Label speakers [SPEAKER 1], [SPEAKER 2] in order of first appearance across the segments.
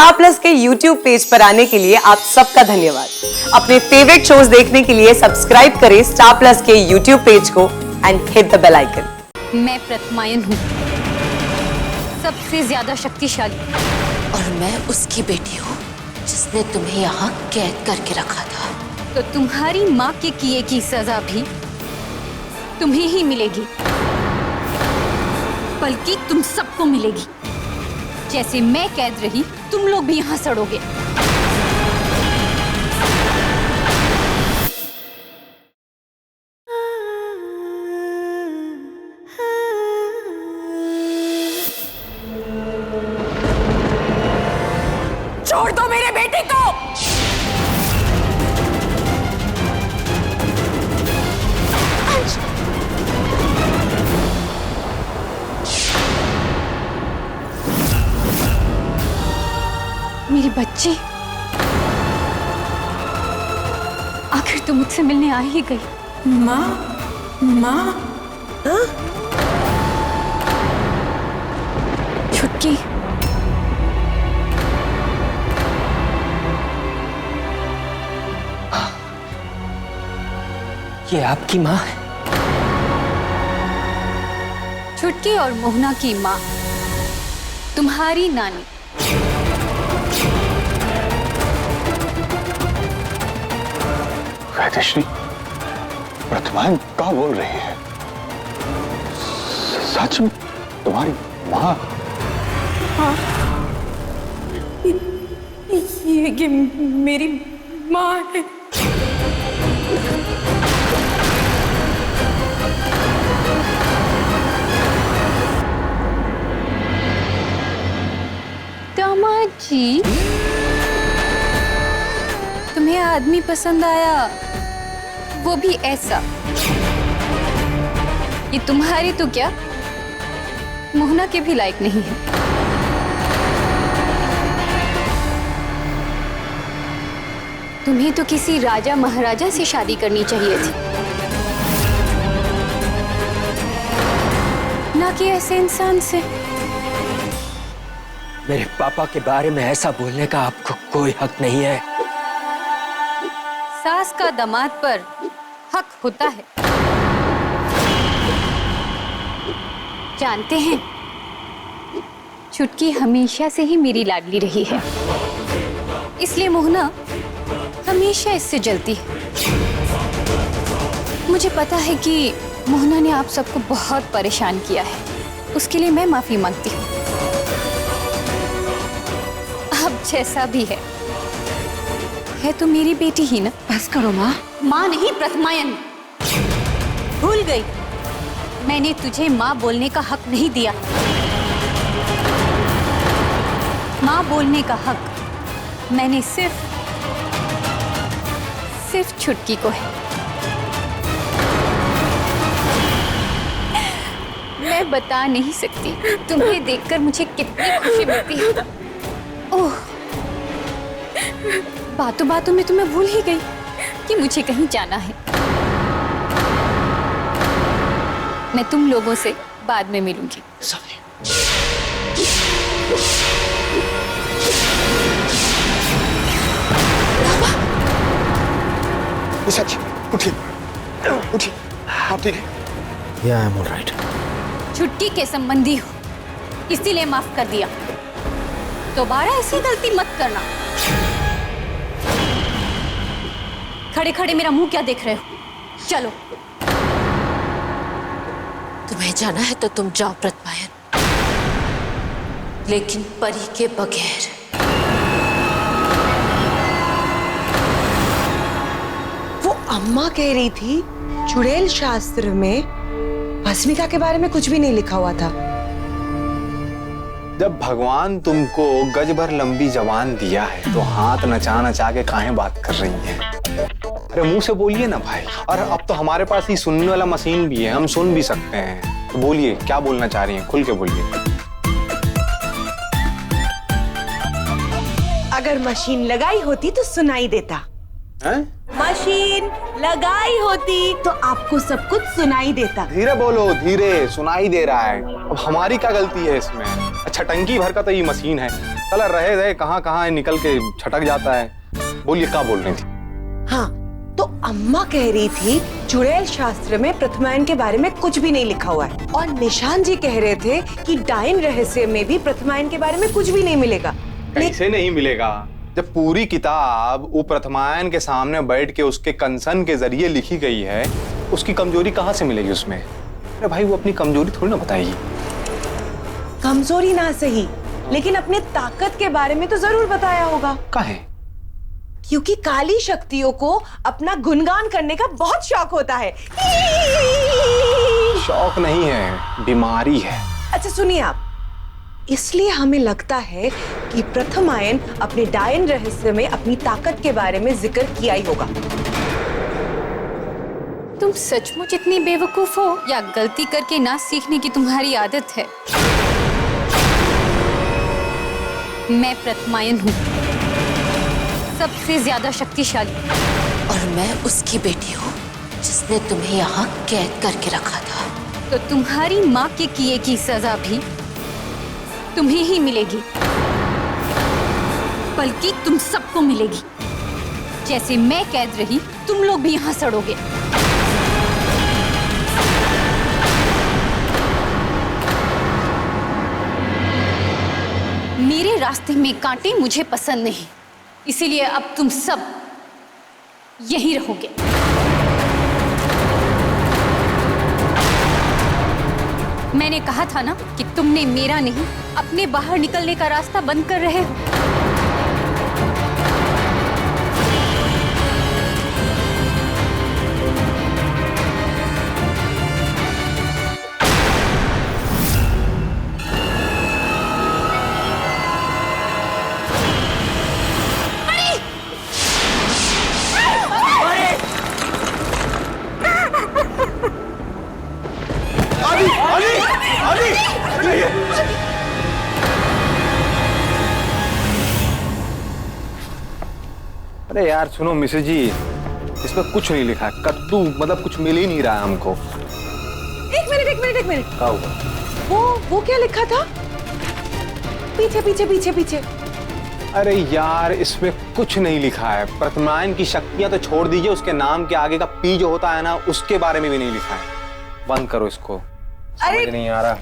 [SPEAKER 1] Star Plus के YouTube page पर आने के लिए आप सबका धन्यवाद। अपने फेवरेट शोज देखने के लिए सब्सक्राइब करें स्टार प्लस के YouTube पेज को and hit the bell icon.
[SPEAKER 2] मैं प्रतिमायन हूँ, सबसे ज्यादा शक्तिशाली,
[SPEAKER 3] और मैं उसकी बेटी हूँ जिसने तुम्हें यहाँ कैद करके रखा था।
[SPEAKER 2] तो तुम्हारी माँ के किए की सजा भी तुम्हें ही मिलेगी, बल्कि तुम सबको मिलेगी। जैसे मैं कैद रही, तुम लोग भी यहाँ सड़ोगे।
[SPEAKER 3] छोड़ दो मेरे बेटे को।
[SPEAKER 2] मेरी बच्ची, आखिर तुम मुझसे मिलने आ ही गई।
[SPEAKER 3] माँ, माँ,
[SPEAKER 2] छुटकी,
[SPEAKER 4] ये आपकी माँ है?
[SPEAKER 2] छुटकी और मोहना की माँ, तुम्हारी नानी।
[SPEAKER 5] वैदेश्री, प्रतिमायन क्या बोल रही है? सच में तुम्हारी माँ?
[SPEAKER 3] ये मेरी माँ है।
[SPEAKER 2] दामाद जी, तुम्हें आदमी पसंद आया, वो भी ऐसा। ये तुम्हारी तो क्या, मोहना के भी लायक नहीं है। तुम्हें तो किसी राजा महाराजा से शादी करनी चाहिए थी, ना कि ऐसे इंसान से।
[SPEAKER 4] मेरे पापा के बारे में ऐसा बोलने का आपको कोई हक नहीं है।
[SPEAKER 2] सास का दामाद पर हक होता है। जानते हैं, छुटकी हमेशा से ही मेरी लाडली रही है, इसलिए मोहना हमेशा इससे जलती है। मुझे पता है कि मोहना ने आप सबको बहुत परेशान किया है, उसके लिए मैं माफी मांगती हूँ। अब जैसा भी है तो मेरी बेटी ही ना।
[SPEAKER 3] बस करो माँ।
[SPEAKER 2] माँ नहीं, प्रतिमायन। भूल गई, मैंने तुझे माँ बोलने का हक नहीं दिया। माँ बोलने का हक मैंने सिर्फ छुटकी को है। मैं बता नहीं सकती तुम्हें देखकर मुझे कितनी खुशी मिलती है। ओह, बातों बातों में तो मैं भूल ही गई कि मुझे कहीं जाना है। मैं तुम लोगों से बाद में मिलूंगी।
[SPEAKER 5] सच, उठिए, उठिए, आप ठीक है?
[SPEAKER 4] या आई एम ऑलराइट।
[SPEAKER 2] छुट्टी के संबंधी हो, इसीलिए माफ कर दिया। दोबारा ऐसी गलती मत करना। खड़े खड़े मेरा मुंह क्या देख रहे हो? चलो।
[SPEAKER 3] तुम्हें जाना है तो तुम जाओ प्रतिमायन, लेकिन परी के बगैर।
[SPEAKER 6] वो अम्मा कह रही थी चुड़ैल शास्त्र में भस्मिका के बारे में कुछ भी नहीं लिखा हुआ था।
[SPEAKER 5] जब भगवान तुमको गज भर लंबी जबान दिया है तो हाथ नचा नचा के काहे बात कर रही हैं? अरे मुंह से बोलिए ना भाई। और अब तो हमारे पास ही सुनने वाला मशीन भी है, हम सुन भी सकते हैं। तो बोलिए, क्या बोलना चाह रही हैं? खुल के बोलिए।
[SPEAKER 6] अगर मशीन लगाई होती तो सुनाई देता।
[SPEAKER 5] हैं?
[SPEAKER 6] मशीन लगाई होती तो आपको सब कुछ सुनाई देता।
[SPEAKER 5] धीरे बोलो, धीरे, सुनाई दे रहा है। अब हमारी क्या गलती है इसमें? अच्छा, टंकी भर का तो ये मशीन है, चला रहे रहे कहाँ कहाँ निकल के छटक जाता है। बोलिए क्या बोल रही थी?
[SPEAKER 6] हाँ, तो अम्मा कह रही थी चुड़ैल शास्त्र में प्रथमायन के बारे में कुछ भी नहीं लिखा हुआ है, और निशान जी कह रहे थे कि डायन रहस्य में भी प्रथमायन के बारे में कुछ भी नहीं मिलेगा।
[SPEAKER 5] कैसे नहीं मिलेगा? जब पूरी किताब वो प्रथमायन के सामने बैठ के उसके कंसन के जरिए लिखी गई है, उसकी कमजोरी कहाँ से मिलेगी उसमें? अरे भाई वो अपनी कमजोरी थोड़ी ना बताएगी।
[SPEAKER 6] कमजोरी ना सही, लेकिन अपने ताकत के बारे में तो जरूर बताया होगा।
[SPEAKER 5] काहे?
[SPEAKER 6] क्योंकि काली शक्तियों को अपना गुणगान करने का बहुत शौक होता है।
[SPEAKER 5] शौक नहीं है, बीमारी है।
[SPEAKER 6] अच्छा सुनिए आप, इसलिए हमें लगता है कि प्रथमायन अपने डायन रहस्य में अपनी ताकत के बारे में जिक्र किया ही होगा।
[SPEAKER 2] तुम सचमुच इतनी बेवकूफ हो या गलती करके ना सीखने की तुम्हारी आदत है? मैं प्रथमायन हूँ, सबसे ज्यादा शक्तिशाली,
[SPEAKER 3] और मैं उसकी बेटी हूँ जिसने तुम्हें यहाँ कैद करके रखा था।
[SPEAKER 2] तो तुम्हारी माँ के किए की सजा भी तुम्हें ही मिलेगी, बल्कि तुम सबको मिलेगी। जैसे मैं कैद रही, तुम लोग भी यहाँ सड़ोगे। मेरे रास्ते में कांटे मुझे पसंद नहीं, इसीलिए अब तुम सब यहीं रहोगे। मैंने कहा था ना कि तुमने मेरा नहीं, अपने बाहर निकलने का रास्ता बंद कर रहे हो।
[SPEAKER 5] अरे यार सुनो मिसेज जी, इसमें कुछ नहीं लिखा है। कद्दू मतलब कुछ मिल ही नहीं रहा है हमको।
[SPEAKER 6] एक मिनट।
[SPEAKER 5] क्या हुआ?
[SPEAKER 6] वो क्या लिखा था? पीछे।
[SPEAKER 5] अरे यार इसमें कुछ नहीं लिखा है। प्रथमायन की शक्तियां तो छोड़ दीजिए, उसके नाम के आगे का पी जो होता है ना, उसके बारे में भी नहीं लिखा है। बंद करो इसको, समझ नहीं आ रहा।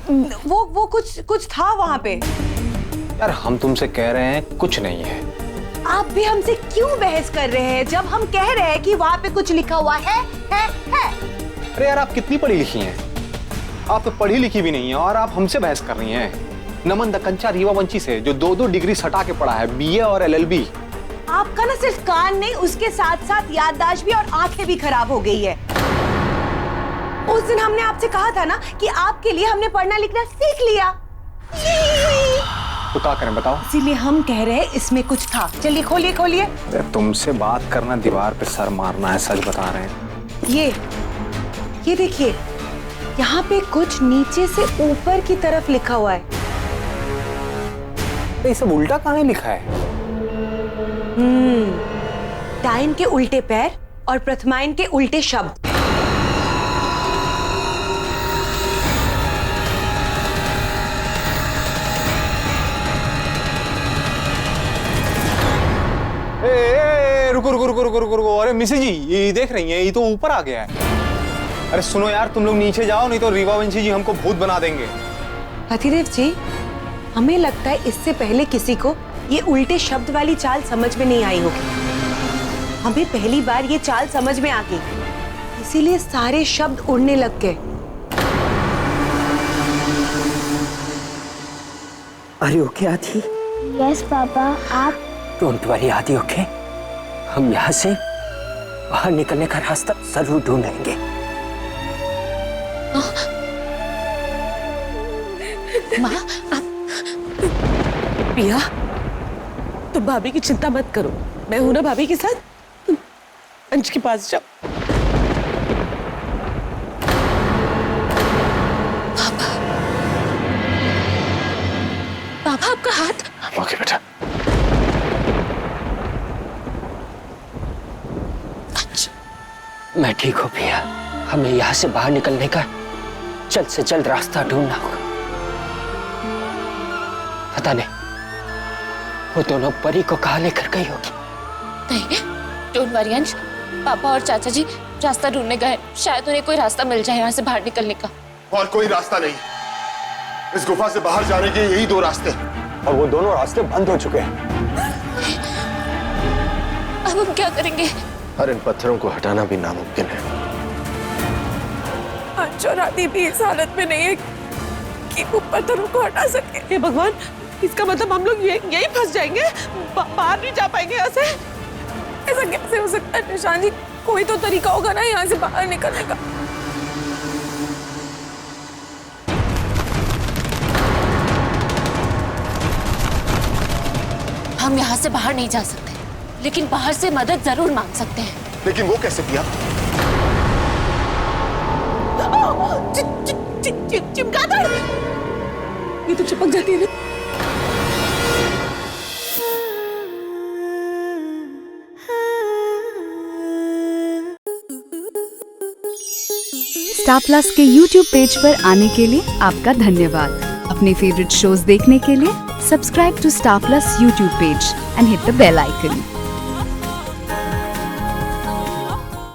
[SPEAKER 6] वो कुछ था वहां पे।
[SPEAKER 5] यार हम तुमसे कह रहे हैं कुछ नहीं है।
[SPEAKER 6] आप भी हमसे क्यों बहस कर रहे हैं जब हम कह रहे हैं कि वहां पे कुछ लिखा हुआ है?
[SPEAKER 5] अरे यार आप कितनी पढ़ी लिखी हैं? आप तो पढ़ी लिखी भी नहीं है और आप हमसे बहस कर रही हैं। नमन दक्कनचा रीवा वंशी से जो 2-2 डिग्री सटा के पढ़ा है, बीए और एलएलबी।
[SPEAKER 6] आपका ना सिर्फ कान नहीं, उसके साथ साथ याददाश्त भी और आंखें भी खराब हो गई है। उस दिन हमने आपसे कहा था ना कि आपके लिए हमने पढ़ना लिखना सीख लिया।
[SPEAKER 5] तो क्या करें बताओ?
[SPEAKER 6] इसीलिए हम कह रहे हैं इसमें कुछ था। चलिए खोलिए।
[SPEAKER 5] अरे तुमसे बात करना दीवार पे सर मारना है, सच बता रहे हैं।
[SPEAKER 6] ये देखिए, यहाँ पे कुछ नीचे से ऊपर की तरफ लिखा हुआ है।
[SPEAKER 5] ये सब उल्टा कहाँ लिखा है?
[SPEAKER 6] डायन के उल्टे पैर और प्रथमायन के उल्टे शब्द।
[SPEAKER 5] रुको। अरे मिसेज जी ये देख रही हैं, ये तो ऊपर आ गया है। अरे सुनो यार, तुम लोग नीचे जाओ, नहीं तो रीवा वंशी जी हमको भूत बना देंगे।
[SPEAKER 6] पतिदेव जी, हमें लगता है इससे पहले किसी को ये उल्टे शब्द वाली चाल समझ में नहीं आई होगी। हमें पहली बार ये चाल समझ में आ गई, इसीलिए सारे शब्द उड़ने लग गए।
[SPEAKER 4] अरे ओके आदि?
[SPEAKER 7] Yes papa. आप?
[SPEAKER 4] डोंट वरी आदि, ओके? हम यहाँ से बाहर निकलने का रास्ता जरूर ढूंढेंगे।
[SPEAKER 3] माँ आप
[SPEAKER 6] प्रिया, तुम भाभी की चिंता मत करो, मैं हूं ना भाभी के साथ। तुम अंश के पास जाओ।
[SPEAKER 3] पापा आपका हाथ।
[SPEAKER 5] ओके बेटा।
[SPEAKER 4] मैं ठीक हूँ प्रिया, हमें यहाँ से बाहर निकलने का जल्द से जल्द रास्ता ढूंढना होगा। पता नहीं वो दोनों परी को कहाँ लेकर गई होगी?
[SPEAKER 3] नहीं, डोंट वरी अंश, पापा और चाचा जी रास्ता ढूंढने गए, शायद उन्हें कोई रास्ता मिल जाए यहाँ से बाहर निकलने का।
[SPEAKER 8] और कोई रास्ता नहीं, इस गुफा से बाहर जाने के यही दो रास्ते,
[SPEAKER 5] और वो दोनों रास्ते बंद हो चुके हैं।
[SPEAKER 3] अब हम क्या करेंगे?
[SPEAKER 8] और इन पत्थरों को हटाना भी नामुमकिन है।
[SPEAKER 6] अंश और आदि भी इस हालत में नहीं है कि वो पत्थरों को हटा सके। हे भगवान, इसका मतलब हम लोग यही फंस जाएंगे, बाहर नहीं जा पाएंगे यहाँ से। ऐसा कैसे हो सकता है निशान जी? कोई तो तरीका होगा ना यहाँ से बाहर निकलने का।
[SPEAKER 3] हम यहाँ से बाहर नहीं जा सकते, लेकिन बाहर से मदद जरूर मांग सकते हैं।
[SPEAKER 8] लेकिन वो कैसे किया?
[SPEAKER 6] चिमगादड़, ये तो चिपक जाती है ना।
[SPEAKER 9] स्टार प्लस के YouTube पेज पर आने के लिए आपका धन्यवाद। अपने फेवरेट शोज देखने के लिए subscribe to Star Plus YouTube page and hit the bell icon.